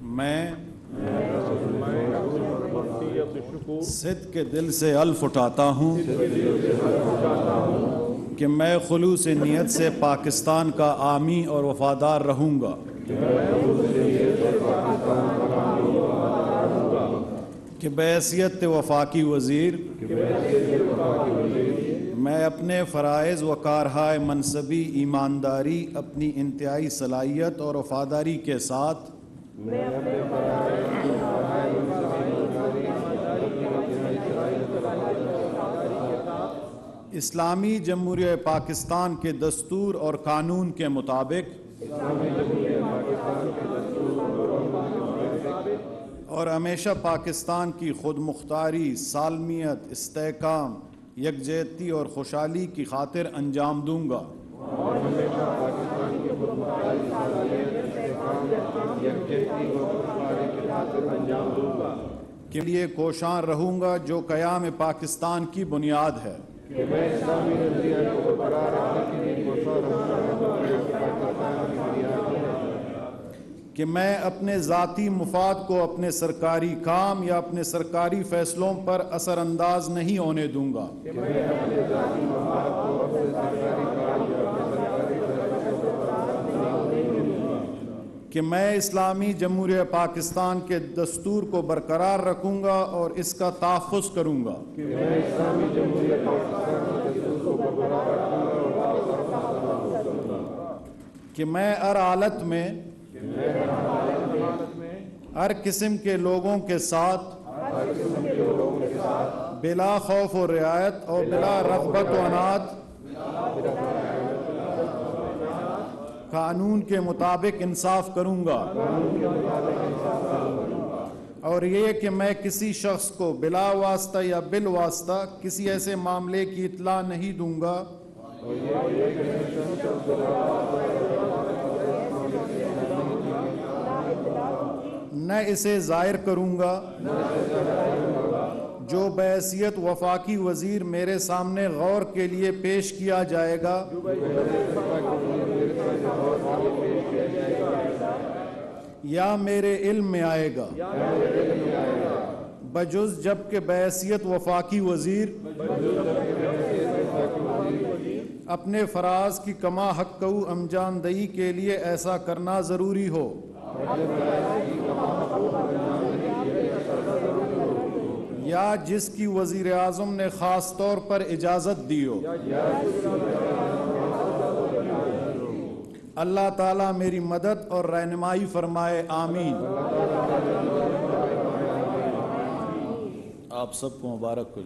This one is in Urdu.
میں صدق کے دل سے الف اٹھاتا ہوں کہ میں خلوص نیت سے پاکستان کا عامی اور وفادار رہوں گا، کہ بحیثیت وفاقی وزیر میں اپنے فرائض و کارہائے منصبی ایمانداری، اپنی انتہائی صلاحیت اور وفاداری کے ساتھ اسلامی جمہوریہ پاکستان کے دستور اور قانون کے مطابق اور ہمیشہ پاکستان کی خود مختاری، سالمیت، استحکام، یکجہتی اور خوشحالی کی خاطر انجام دوں گا، کے لیے کوشاں رہوں گا جو قیام پاکستان کی بنیاد ہے، کہ میں اپنے ذاتی مفاد کو اپنے سرکاری کام یا اپنے سرکاری فیصلوں پر اثر انداز نہیں ہونے دوں گا، کہ میں اسلامی جمہوریہ پاکستان کے دستور کو برقرار رکھوں گا اور اس کا تحفظ کروں گا، کہ میں ہر حالت میں ہر قسم کے لوگوں کے ساتھ بلا خوف و رعایت اور بلا رغبت و عناد قانون کے مطابق انصاف کروں گا، اور یہ کہ میں کسی شخص کو بلا واسطہ یا بالواسطہ کسی ایسے معاملے کی اطلاع نہیں دوں گا نہ اسے ظاہر کروں گا جو بحیثیت وفاقی وزیر میرے سامنے غور کے لیے پیش کیا جائے گا یا میرے علم میں آئے گا، بجز جب کہ بحیثیت وفاقی وزیر اپنے فراز کی کما حق انجام دہی کے لیے ایسا کرنا ضروری ہو، یا جس کی وزیر اعظم نے خاص طور پر اجازت دی ہو۔ اللہ تعالیٰ میری مدد اور رہنمائی فرمائے، آمین۔ آپ سب کو مبارک ہو۔